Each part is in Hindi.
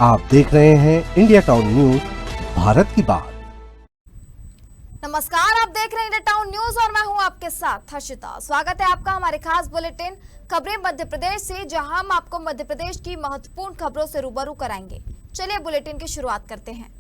आप देख रहे हैं इंडिया टाउन न्यूज, भारत की बात। नमस्कार, आप देख रहे हैं इंडिया टाउन न्यूज और मैं हूं आपके साथ हर्षिता। स्वागत है आपका हमारे खास बुलेटिन खबरें मध्य प्रदेश से, जहां हम आपको मध्य प्रदेश की महत्वपूर्ण खबरों से रूबरू कराएंगे। चलिए बुलेटिन की शुरुआत करते हैं।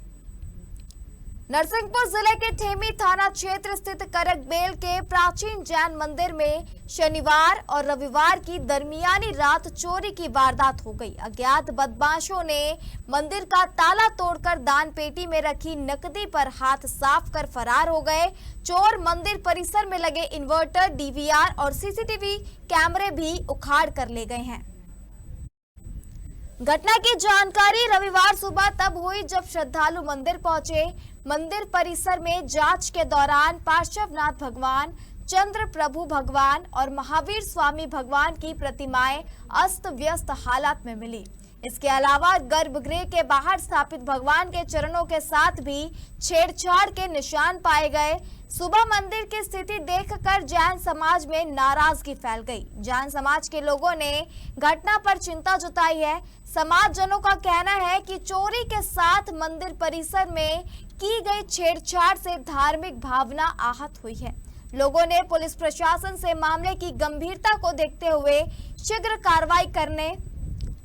नरसिंहपुर जिले के ठेमी थाना क्षेत्र स्थित करकबेल के प्राचीन जैन मंदिर में शनिवार और रविवार की दरमियानी रात चोरी की वारदात हो गई। अज्ञात बदमाशों ने मंदिर का ताला तोड़कर दान पेटी में रखी नकदी पर हाथ साफ कर फरार हो गए। चोर मंदिर परिसर में लगे इन्वर्टर, डीवीआर और सीसीटीवी कैमरे भी उखाड़ कर ले गए हैं। घटना की जानकारी रविवार सुबह तब हुई जब श्रद्धालु मंदिर पहुंचे। मंदिर परिसर में जांच के दौरान पार्श्वनाथ भगवान, चंद्र प्रभु भगवान और महावीर स्वामी भगवान की प्रतिमाएं अस्त व्यस्त हालत में मिली। इसके अलावा गर्भगृह के बाहर स्थापित भगवान के चरणों के साथ भी छेड़छाड़ के निशान पाए गए। सुबह मंदिर की स्थिति देखकर जैन समाज में नाराजगी फैल गई। जैन समाज के लोगों ने घटना पर चिंता जताई है। समाजजनों का कहना है कि चोरी के साथ मंदिर परिसर में की गई छेड़छाड़ से धार्मिक भावना आहत हुई है। लोगों ने पुलिस प्रशासन से मामले की गंभीरता को देखते हुए शीघ्र कार्रवाई करने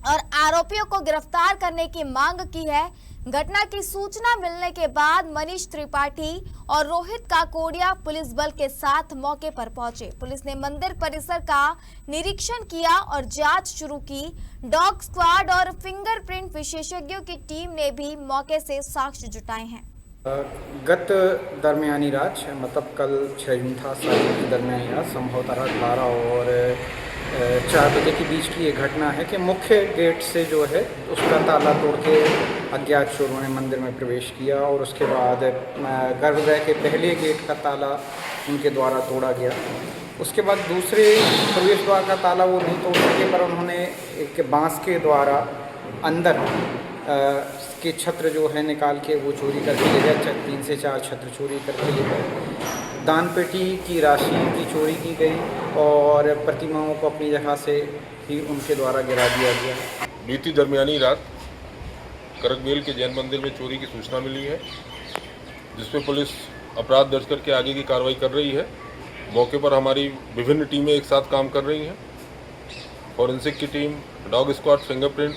और आरोपियों को गिरफ्तार करने की मांग की है। घटना की सूचना मिलने के बाद मनीष त्रिपाठी और रोहित काकोड़िया पुलिस बल के साथ मौके पर पहुंचे। पुलिस ने मंदिर परिसर का निरीक्षण किया और जांच शुरू की। डॉग स्क्वाड और फिंगरप्रिंट विशेषज्ञों की टीम ने भी मौके से साक्ष्य जुटाए हैं। गत दरमियानी रात मतलब कल 6 था की दरमियानी रात संभवतः 12 और 4 बजे के बीच की ये घटना है कि मुख्य गेट से जो है उसका ताला तोड़ के अज्ञात चोरों ने मंदिर में प्रवेश किया और उसके बाद गर्भगृह के पहले गेट का ताला उनके द्वारा तोड़ा गया। उसके बाद दूसरे प्रवेश द्वार का ताला वो नहीं तोड़ सके, पर उन्होंने एक बांस के द्वारा अंदर के छत्र जो है निकाल के वो चोरी करके ले गए। 3 से 4 छत्र चोरी करके ले गए। दान पेटी की राशि की चोरी की गई और प्रतिमाओं को अपनी जगह से ही उनके द्वारा गिरा दिया गया। बीती दरमियानी रात करकबेल के जैन मंदिर में चोरी की सूचना मिली है, जिसमें पुलिस अपराध दर्ज करके आगे की कार्रवाई कर रही है। मौके पर हमारी विभिन्न टीमें एक साथ काम कर रही हैं। फॉरेंसिक की टीम, डॉग स्क्वाड, फिंगरप्रिंट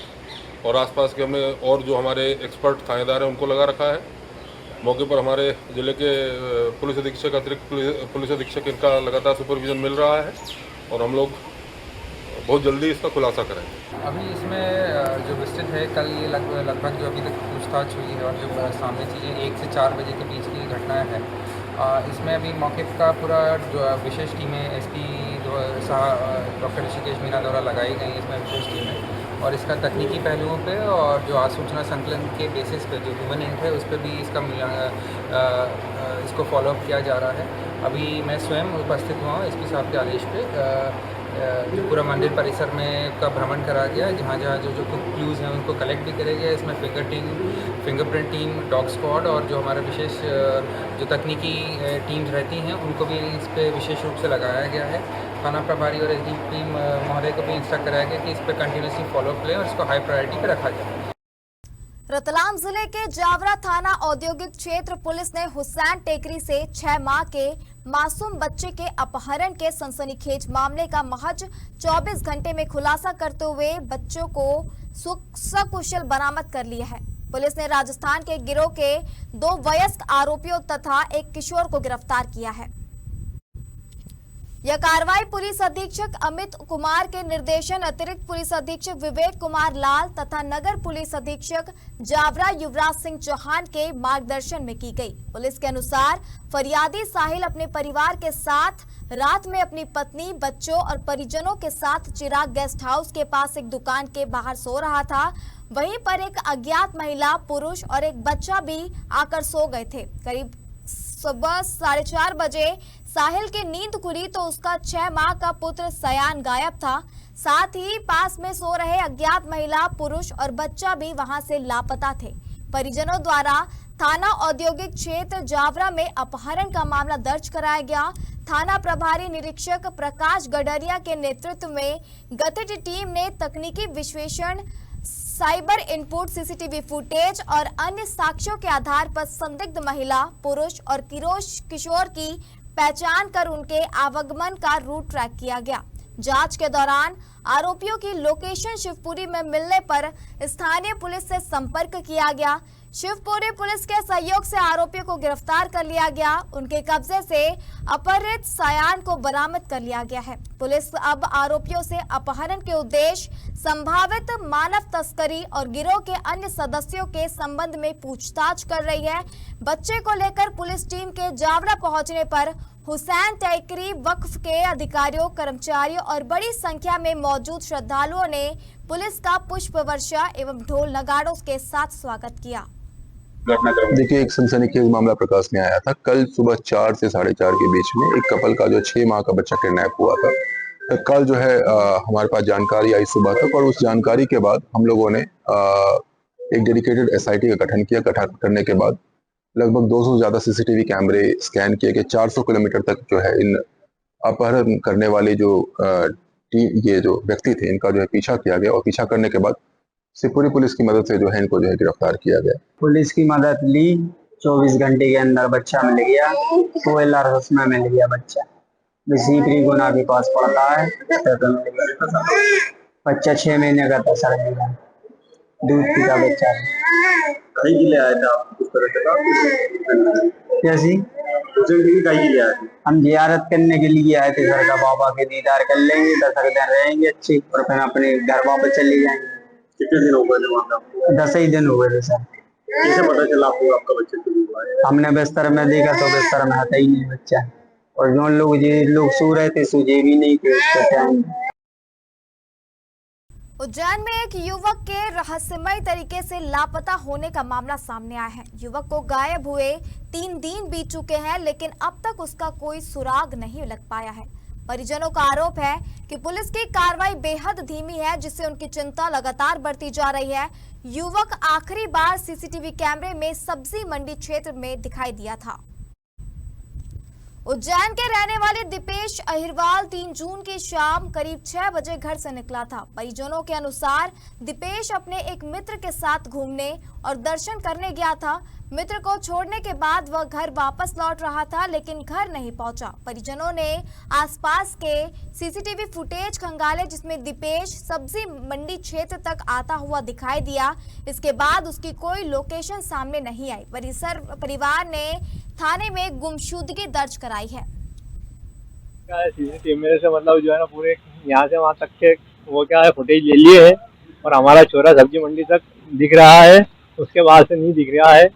और आसपास के हमने और जो हमारे एक्सपर्ट थानेदार हैं उनको लगा रखा है। मौके पर हमारे ज़िले के पुलिस अधीक्षक, अतिरिक्त पुलिस अधीक्षक, इनका लगातार सुपरविजन मिल रहा है और हम लोग बहुत जल्दी इसका खुलासा करेंगे। अभी इसमें जो विस्तृत है, कल ये लगभग जो अभी तक पूछताछ हुई है और जो सामने चीज़ें 1 से 4 बजे के बीच की घटनाएं हैं, इसमें अभी मौके का पूरा जो विशेष टीमें एसपी डॉक्टर ऋषिकेश मीना द्वारा लगाई गई, इसमें विशेष टीमें और इसका तकनीकी पहलुओं पे और जो आसूचना संकलन के बेसिस पे जो ह्यूमन इंक है उस पर भी इसको फॉलोअप किया जा रहा है। अभी मैं स्वयं उपस्थित हुआ हूँ एसपी साहब के आदेश पे। जो पूरा मंदिर परिसर में का भ्रमण करा गया, जहाँ जहाँ जो कुछ क्लूज़ हैं उनको कलेक्ट भी करे गए। इसमें फिंगरप्रिंट टीम, डॉग स्क्वाड और जो हमारा विशेष जो तकनीकी टीम्स रहती हैं उनको भी इस पर विशेष रूप से लगाया गया है। थाना प्रभारी और एसडीपी टीम महोदय को भी इंस्ट्रक्ट कराया गया कि इस पर कंटिन्यूसली फॉलोअप लें और इसको हाई प्रायोरिटी पर रखा जाए। रतलाम जिले के जावरा थाना औद्योगिक क्षेत्र पुलिस ने हुसैन टेकरी से 6 माह के मासूम बच्चे के अपहरण के सनसनीखेज मामले का महज 24 घंटे में खुलासा करते हुए बच्चों को सकुशल बरामद कर लिया है। पुलिस ने राजस्थान के गिरोह के 2 वयस्क आरोपियों तथा एक किशोर को गिरफ्तार किया है। यह कार्रवाई पुलिस अधीक्षक अमित कुमार के निर्देशन, अतिरिक्त पुलिस अधीक्षक विवेक कुमार लाल तथा नगर पुलिस अधीक्षक जावरा युवराज सिंह चौहान के मार्गदर्शन में की गई। पुलिस के अनुसार फरियादी साहिल अपने परिवार के साथ रात में अपनी पत्नी, बच्चों और परिजनों के साथ चिराग गेस्ट हाउस के पास एक दुकान के बाहर सो रहा था। वहीं पर एक अज्ञात महिला, पुरुष और एक बच्चा भी आकर सो गए थे। करीब सुबह 4:30 बजे साहिल की नींद खुली तो उसका 6 माह का पुत्र सयान गायब था। साथ ही पास में सो रहे अज्ञात महिला, पुरुष और बच्चा भी वहां से लापता थे। परिजनों द्वारा थाना औद्योगिक क्षेत्र जावरा में अपहरण का मामला दर्ज कराया गया। थाना प्रभारी निरीक्षक प्रकाश गडरिया के नेतृत्व में गठित टीम ने तकनीकी विश्लेषण साइबर इनपुट, सीसीटीवी फुटेज और अन्य साक्ष्यों के आधार पर संदिग्ध महिला, पुरुष और किशोर की पहचान कर उनके आवागमन का रूट ट्रैक किया गया। जांच के दौरान आरोपियों की लोकेशन शिवपुरी में मिलने पर स्थानीय पुलिस से संपर्क किया गया। शिवपुरी पुलिस के सहयोग से आरोपियों को गिरफ्तार कर लिया गया। उनके कब्जे से अपहृत सायान को बरामद कर लिया गया है। पुलिस अब आरोपियों से अपहरण के उद्देश्य, संभावित मानव तस्करी और गिरोह के अन्य सदस्यों के संबंध में पूछताछ कर रही है। बच्चे को लेकर पुलिस टीम के जावरा पहुंचने पर हुसैन टैकरी वक्फ के अधिकारियों, कर्मचारियों और बड़ी संख्या में मौजूद श्रद्धालुओं ने पुलिस का पुष्प वर्षा एवं ढोल नगाड़ों के साथ स्वागत किया। देखिए, एक सनसनीखेज मामला प्रकाश में आया था। कल सुबह 4 से 4:30 के बीच में एक कपल का जो 6 माह का बच्चा किडनैप हुआ था। कल जो है हमारे पास जानकारी आई सुबह तक, और उस जानकारी के बाद हम लोगों ने एक डेडिकेटेड SIT का गठन किया। गठन करने के बाद लगभग 200 से ज्यादा CCTV कैमरे स्कैन किए गए। 400 किलोमीटर तक जो है इन अपहरण करने वाले ये जो व्यक्ति थे, इनका जो है पीछा किया गया, और पीछा करने के बाद शिवपुरी पुलिस की मदद से जो है इनको जो है गिरफ्तार किया गया। पुलिस की मदद ली, 24 घंटे के अंदर बच्चा मिल गया। कोयलार में मिल गया बच्चा, सीपरी गुना के पास पड़ता है। बच्चा 6 महीने का था सर, दूध पीता बच्चा। कैसी हम जियारत करने के लिए आए थे सर का। बाबा के दीदार कर लेंगे, 10 दिन रहेंगे अच्छे, और फिर अपने घर वापस चले जाएंगे। कितने दिन हो गए? 10 ही दिन हो गए थे सर। कैसे पता चला आपको आपका बच्चा क्यों हुआ है? हमने बिस्तर में देखा तो बिस्तर में आता ही नहीं बच्चा, और जो लोग सो रहे थे सूझे भी नहीं थे उसके टाइम। उज्जैन में एक युवक के रहस्यमय तरीके से लापता होने का मामला सामने आया है। युवक को गायब हुए 3 दिन बीत चुके हैं, लेकिन अब तक उसका कोई सुराग नहीं लग पाया है। परिजनों का आरोप है कि पुलिस की कार्रवाई बेहद धीमी है, जिससे उनकी चिंता लगातार बढ़ती जा रही है। युवक आखिरी बार CCTV कैमरे में सब्जी मंडी क्षेत्र में दिखाई दिया था। उज्जैन के रहने वाले दीपेश अहिरवाल 3 जून की शाम करीब 6 बजे घर से निकला था। परिजनों के अनुसार दीपेश अपने एक मित्र के साथ घूमने और दर्शन करने गया था। मित्र को छोड़ने के बाद वह घर वापस लौट रहा था, लेकिन घर नहीं पहुंचा। परिजनों ने आसपास के CCTV फुटेज खंगाले, जिसमें दीपेश सब्जी मंडी क्षेत्र तक आता हुआ दिखाई दिया। इसके बाद उसकी कोई लोकेशन सामने नहीं आई। परिवार ने थाने में गुमशुदगी दर्ज कराई है। कैमरे से मतलब जो है ना पूरे यहाँ से वहाँ तक के वो क्या है फुटेज ले लिए है, और हमारा छोरा सब्जी मंडी तक दिख रहा है, उसके बाद से नहीं दिख रहा है।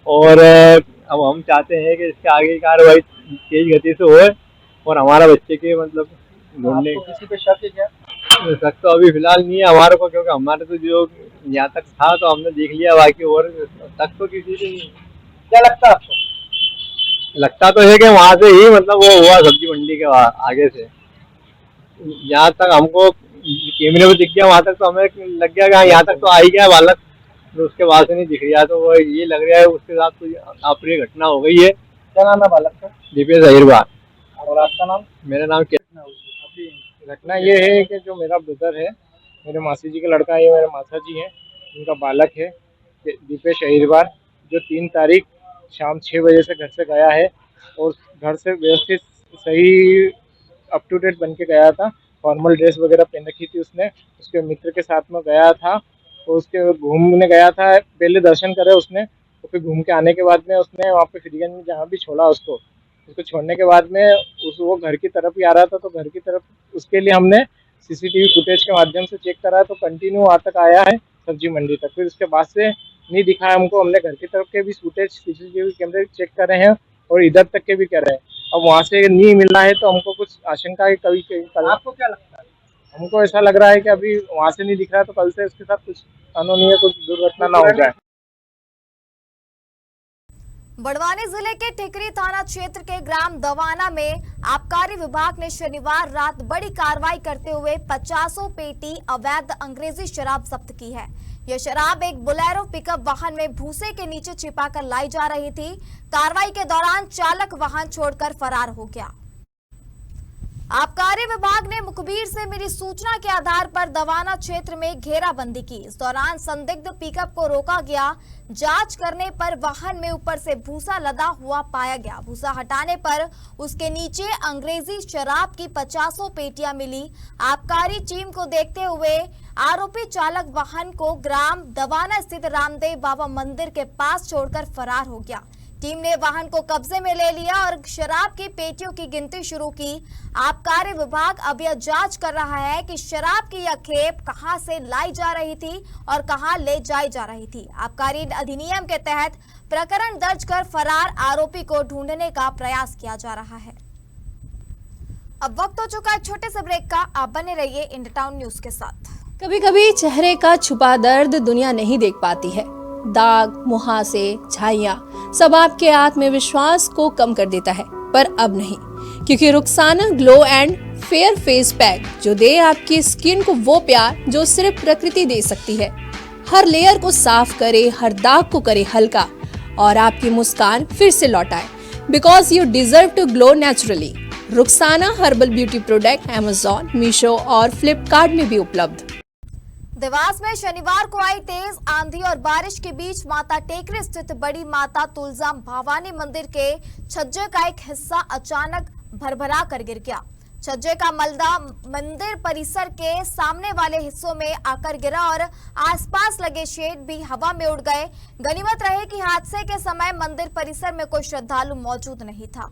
और अब हम चाहते हैं कि इसके आगे की कार्रवाई तेज गति से होए, और हमारा बच्चे के मतलब ढूंढने। किसी पे शक है क्या? शक तो अभी फिलहाल नहीं है हमारे को, क्योंकि हमारे तो जो यहाँ तक था तो हमने देख लिया, बाकी और शक तो किसी से नहीं। क्या लगता है आपको? लगता तो है कि वहाँ से ही मतलब वो हुआ सब्जी मंडी के आगे से। यहाँ तक हमको कैमरे में दिख गया, वहाँ तक तो हमें लग गया कि यहाँ तक तो आ ही गया बालक, तो उसके बाद से नहीं दिख रहा। तो वो ये लग रहा है उसके साथ कोई अप्रिय घटना हो गई है। क्या नाम है बालक का? दीपेश अहिरवाल। और आपका नाम? मेरा नाम क्या? घटना ये है कि जो मेरा ब्रदर है, मेरे मासी जी का लड़का है, मेरे माता जी हैं, उनका बालक है दीपेश अहिरवाल, जो 3 तारीख शाम 6 बजे से घर से गया है, और घर से व्यवस्थित सही अप टू डेट बन के गया था। फॉर्मल ड्रेस वगैरह पहन रखी थी उसने, उसके मित्र के साथ में गया था, और उसके घूमने गया था। पहले दर्शन करे उसने, तो फिर घूम के आने के बाद में उसने वहाँ पे फ्रीगंज में जहाँ भी छोड़ा उसको छोड़ने के बाद में वो घर की तरफ ही आ रहा था। तो घर की तरफ उसके लिए हमने CCTV फुटेज के माध्यम से चेक करा, तो कंटिन्यू वहाँ तक आया है सब्जी मंडी तक। फिर उसके बाद से नहीं दिखा है हमको। हमने घर की तरफ के भी फुटेज CCTV कैमरे चेक कर रहे हैं, और इधर तक के भी कर रहे हैं। अब वहाँ से नहीं मिल रहा है, तो हमको कुछ आशंका है कभी। आपको क्या लगता है? हमको ऐसा लग रहा है कि अभी वहाँ से नहीं दिख रहा है, तो कल से उसके साथ कुछ कानूनी कुछ दुर्घटना ना हो जाए। बड़वानी जिले के टिकरी थाना क्षेत्र के ग्राम दवाना में आबकारी विभाग ने शनिवार रात बड़ी कार्रवाई करते हुए 50 पेटी अवैध अंग्रेजी शराब जब्त की है। यह शराब एक बोलेरो पिकअप वाहन में भूसे के नीचे छिपाकर लाई जा रही थी। कार्रवाई के दौरान चालक वाहन छोड़कर फरार हो गया। आबकारी विभाग ने मुखबिर से मिली सूचना के आधार पर दवाना क्षेत्र में घेराबंदी की। इस दौरान संदिग्ध पिकअप को रोका गया। जांच करने पर वाहन में ऊपर से भूसा लदा हुआ पाया गया। भूसा हटाने पर उसके नीचे अंग्रेजी शराब की 50 पेटियां मिली। आबकारी टीम को देखते हुए आरोपी चालक वाहन को ग्राम दवाना स्थित रामदेव बाबा मंदिर के पास छोड़कर फरार हो गया। टीम ने वाहन को कब्जे में ले लिया और शराब की पेटियों की गिनती शुरू की। आबकारी विभाग अब यह जांच कर रहा है कि शराब की यह खेप कहां से लाई जा रही थी और कहां ले जाई जा रही थी। आबकारी अधिनियम के तहत प्रकरण दर्ज कर फरार आरोपी को ढूंढने का प्रयास किया जा रहा है। अब वक्त हो चुका है छोटे से ब्रेक का। आप बने रहिए इंडिया टाउन न्यूज के साथ। कभी कभी चेहरे का छुपा दर्द दुनिया नहीं देख पाती है। दाग, मुहासे, झाइयां सब आपके आत्मविश्वास को कम कर देता है, पर अब नहीं, क्योंकि Rukhsana glow and fair face pack जो दे आपकी स्किन को वो प्यार जो सिर्फ प्रकृति दे सकती है। हर लेयर को साफ करे, हर दाग को करे हल्का और आपकी मुस्कान फिर से लौटाए। Because you deserve to glow naturally. Rukhsana herbal beauty product Amazon, Meesho और फ्लिपकार्ट में भी उपलब्ध। देवास में शनिवार को आई तेज आंधी और बारिश के बीच माता टेकरी स्थित बड़ी माता तुलजा भवानी मंदिर के छज्जे का एक हिस्सा अचानक भरभरा कर गिर गया। छज्जे का मलबा मंदिर परिसर के सामने वाले हिस्सों में आकर गिरा और आसपास लगे शेड भी हवा में उड़ गए। गनीमत रहे कि हादसे के समय मंदिर परिसर में कोई श्रद्धालु मौजूद नहीं था।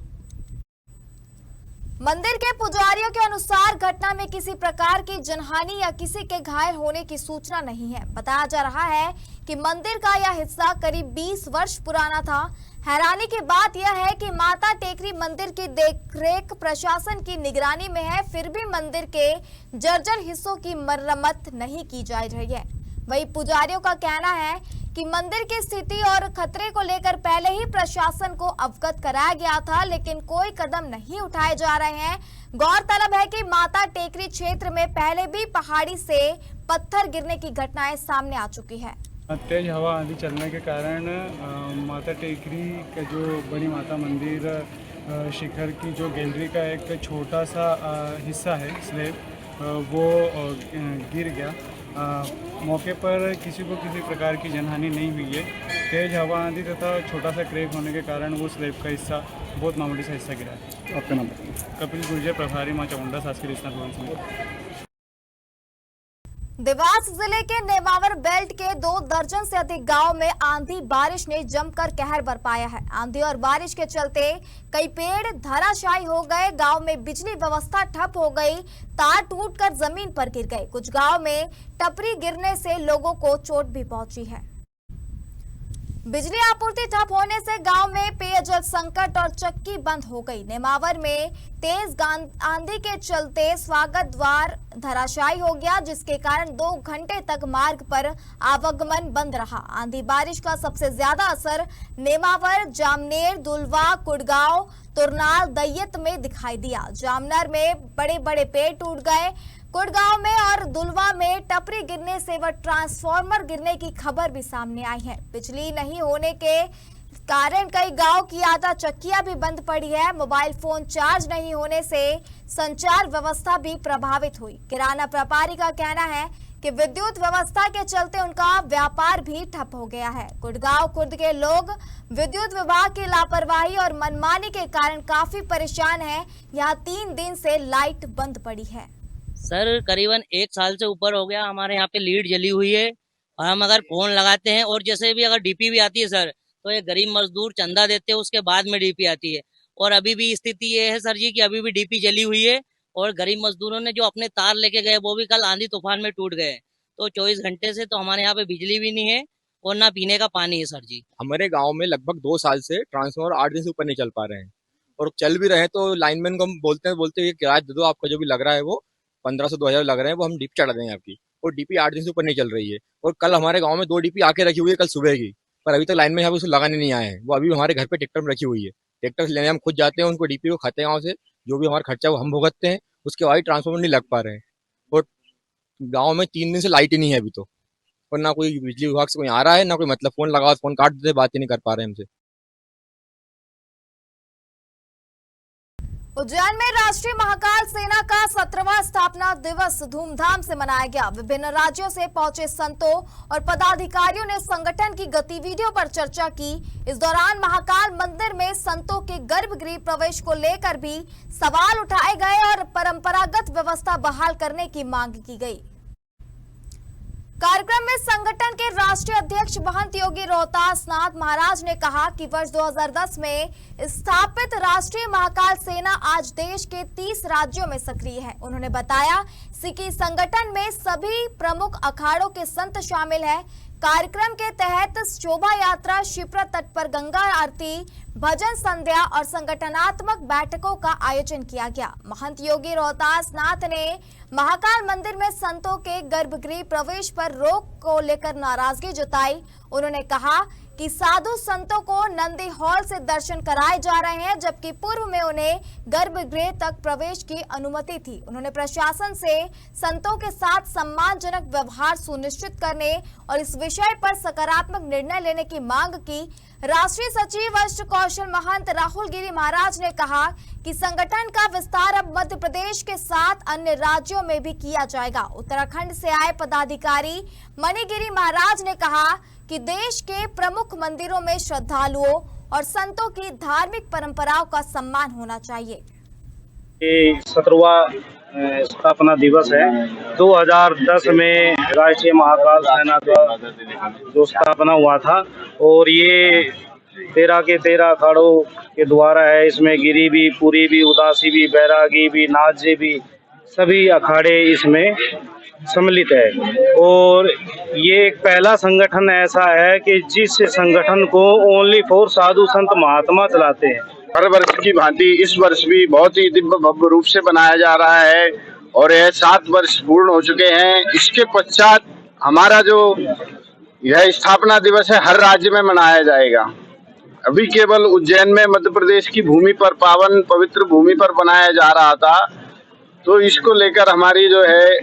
मंदिर के पुजारियों के अनुसार घटना में किसी प्रकार की जनहानि या किसी के घायल होने की सूचना नहीं है। बताया जा रहा है कि मंदिर का यह हिस्सा करीब 20 वर्ष पुराना था। हैरानी की बात यह है कि माता टेकरी मंदिर की देखरेख प्रशासन की निगरानी में है, फिर भी मंदिर के जर्जर हिस्सों की मरम्मत नहीं की जा रही है। वहीं पुजारियों का कहना है कि मंदिर की स्थिति और खतरे को लेकर पहले ही प्रशासन को अवगत कराया गया था, लेकिन कोई कदम नहीं उठाए जा रहे हैं। गौरतलब है कि माता टेकरी क्षेत्र में पहले भी पहाड़ी से पत्थर गिरने की घटनाएं सामने आ चुकी है। तेज हवा आंधी चलने के कारण माता टेकरी का जो बड़ी माता मंदिर शिखर की जो गैलरी का एक छोटा सा हिस्सा है स्लैब, वो गिर गया। मौके पर किसी को किसी प्रकार की जनहानि नहीं हुई है। तेज हवा आंधी तथा छोटा सा क्रैक होने के कारण वो स्लैब का हिस्सा, बहुत मामूली सा हिस्सा गिरा है। आपका नाम? कपिल गुर्जर, प्रभारी मां चामुंडा शासकीय स्नातक भवन समिति। देवास जिले के नेमावर बेल्ट के 2 दर्जन से अधिक गांव में आंधी बारिश ने जमकर कहर बरपाया है। आंधी और बारिश के चलते कई पेड़ धराशायी हो गए। गांव में बिजली व्यवस्था ठप हो गई, तार टूटकर जमीन पर गिर गए। कुछ गांव में टपरी गिरने से लोगों को चोट भी पहुंची है। बिजली आपूर्ति ठप होने से गांव में पेयजल संकट और चक्की बंद हो गई। नेमावर में तेज आंधी के चलते स्वागत द्वार धराशायी हो गया, जिसके कारण 2 घंटे तक मार्ग पर आवागमन बंद रहा। आंधी बारिश का सबसे ज्यादा असर नेमावर, जामनेर, दुलवा, कुड़गांव, तुरनाल, दैयत में दिखाई दिया। जामनर में बड़े बड़े पेड़ टूट गए। कुड़गांव में और दुलवा में टपरी गिरने से व ट्रांसफार्मर गिरने की खबर भी सामने आई है। बिजली नहीं होने के कारण कई गांव की आधा चक्कियां भी बंद पड़ी है। मोबाइल फोन चार्ज नहीं होने से संचार व्यवस्था भी प्रभावित हुई। किराना व्यापारी का कहना है कि विद्युत व्यवस्था के चलते उनका व्यापार भी ठप हो गया है। कुड़गांव खुर्द के लोग विद्युत विभाग की लापरवाही और मनमानी के कारण काफी परेशान हैं। यहाँ 3 दिन से लाइट बंद पड़ी है। सर करीबन 1 साल से ऊपर हो गया हमारे यहाँ पे लीड जली हुई है, और हम अगर फोन लगाते हैं और जैसे भी अगर डीपी भी आती है सर, तो ये गरीब मजदूर चंदा देते हैं, उसके बाद में डीपी आती है। और अभी भी स्थिति ये है सर जी कि अभी भी डीपी जली हुई है, और गरीब मजदूरों ने जो अपने तार लेके गए वो भी कल आंधी तूफान में टूट गए। तो 24 घंटे से तो हमारे यहाँ पे बिजली भी नहीं है और ना पीने का पानी है सर जी। हमारे गाँव में लगभग 2 साल से ट्रांसफार्मर 8 दिन से ऊपर नहीं चल पा रहे हैं, और चल भी रहे हैं तो लाइनमैन को हम बोलते ये किराया दे दो, आपका जो भी लग रहा है वो 1500-2000 लग रहे हैं, वो हम डीपी चढ़ा देंगे आपकी। और डीपी 8 दिन से ऊपर नहीं चल रही है। और कल हमारे गांव में 2 डीपी आके रखी हुई है कल सुबह की, पर अभी तक लाइन में यहाँ पे उसको लगाने नहीं आए हैं। वो अभी हमारे घर पे ट्रैक्टर में रखी हुई है। ट्रैक्टर से लेने हम खुद जाते हैं, उनको डीपी को खाते गाँव से, जो भी हमारा खर्चा वो हम भुगतते हैं, उसके बाद ट्रांसफार्मर नहीं लग पा रहे हैं। और गाँव में 3 दिन से लाइट ही नहीं है अभी तो, और ना कोई बिजली विभाग से कोई आ रहा है, ना कोई मतलब फोन लगा, फोन काट देते, बात ही नहीं कर पा रहे हमसे। उज्जैन में राष्ट्रीय महाकाल सेना का 17वां स्थापना दिवस धूमधाम से मनाया गया। विभिन्न राज्यों से पहुंचे संतों और पदाधिकारियों ने संगठन की गतिविधियों पर चर्चा की। इस दौरान महाकाल मंदिर में संतों के गर्भगृह प्रवेश को लेकर भी सवाल उठाए गए और परंपरागत व्यवस्था बहाल करने की मांग की गई। कार्यक्रम में संगठन के राष्ट्रीय अध्यक्ष महंत योगी रोहतास नाथ महाराज ने कहा कि वर्ष 2010 में स्थापित राष्ट्रीय महाकाल सेना आज देश के 30 राज्यों में सक्रिय है। उन्होंने बताया कि संगठन में सभी प्रमुख अखाड़ों के संत शामिल हैं। कार्यक्रम के तहत शोभा यात्रा, शिप्रा तट पर गंगा आरती, भजन संध्या और संगठनात्मक बैठकों का आयोजन किया गया। महंत योगी रोहतास नाथ ने महाकाल मंदिर में संतों के गर्भगृह प्रवेश पर रोक को लेकर नाराजगी जताई। उन्होंने कहा कि साधु संतों को नंदी हॉल से दर्शन कराए जा रहे हैं, जबकि पूर्व में उन्हें गर्भगृह तक प्रवेश की अनुमति थी। उन्होंने प्रशासन से संतों के साथ सम्मानजनक व्यवहार सुनिश्चित करने और इस विषय पर सकारात्मक निर्णय लेने की मांग की। राष्ट्रीय सचिव अष्ट कौशल महंत राहुल गिरी महाराज ने कहा कि संगठन का विस्तार अब मध्य प्रदेश के साथ अन्य राज्यों में भी किया जाएगा। उत्तराखंड से आए पदाधिकारी मणिगिरी महाराज ने कहा कि देश के प्रमुख मंदिरों में श्रद्धालुओं और संतों की धार्मिक परंपराओं का सम्मान होना चाहिए। 17वां स्थापना दिवस है। 2010 में राष्ट्रीय महाकाल सेना का जो स्थापना हुआ था और ये 13 के 13 अखाड़ों के द्वारा है। इसमें गिरी भी, पुरी भी, उदासी भी, बैरागी भी, नाथजी भी, सभी अखाड़े इसमें सम्मिलित है। और ये एक पहला संगठन ऐसा है कि जिस संगठन को ओनली फॉर साधु संत महात्मा चलाते हैं। हर वर्ष की भांति इस वर्ष भी बहुत ही दिव्य भव्य रूप से बनाया जा रहा है और यह 7 वर्ष पूर्ण हो चुके हैं। इसके पश्चात हमारा जो यह स्थापना दिवस है हर राज्य में मनाया जाएगा। अभी केवल उज्जैन में मध्य प्रदेश की भूमि पर, पावन पवित्र भूमि पर बनाया जा रहा था, तो इसको लेकर हमारी जो है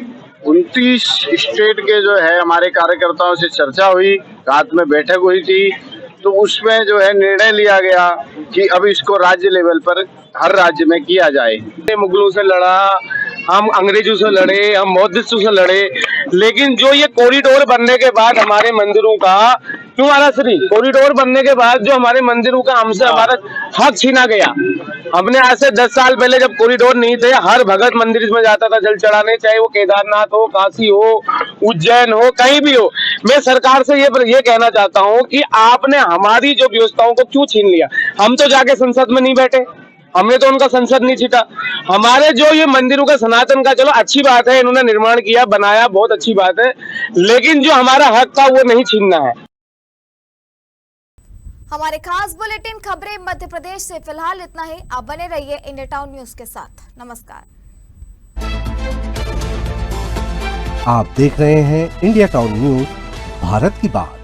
29 स्टेट के जो है हमारे कार्यकर्ताओं से चर्चा हुई, रात में बैठक हुई थी, तो उसमें जो है निर्णय लिया गया कि अब इसको राज्य लेवल पर हर राज्य में किया जाए। मुगलों से लड़ा, हम अंग्रेजों से लड़े, हम बौद्धिस्टों से लड़े, लेकिन जो ये कॉरिडोर बनने के बाद हमारे मंदिरों का, क्यों महाराज श्री, कॉरिडोर बनने के बाद जो हमारे मंदिरों का हमसे हमारा हक छीना गया। हमने आज से 10 साल पहले जब कॉरिडोर नहीं थे, हर भगत मंदिर में जाता था जल चढ़ाने, चाहे वो केदारनाथ हो, काशी हो, उज्जैन हो, कहीं भी हो। मैं सरकार से ये कहना चाहता हूँ कि आपने हमारी जो व्यवस्थाओं को क्यों छीन लिया। हम तो जाके संसद में नहीं बैठे, हमने तो उनका संसद नहीं छीटा। हमारे जो ये मंदिरों का सनातन का, चलो अच्छी बात है, इन्होंने निर्माण किया, बनाया, बहुत अच्छी बात है, लेकिन जो हमारा हक था वो नहीं छीनना है। हमारे खास बुलेटिन खबरें मध्य प्रदेश से फिलहाल इतना ही। आप बने रहिए इंडिया टाउन न्यूज के साथ। नमस्कार। आप देख रहे हैं इंडिया टाउन न्यूज, भारत की बात।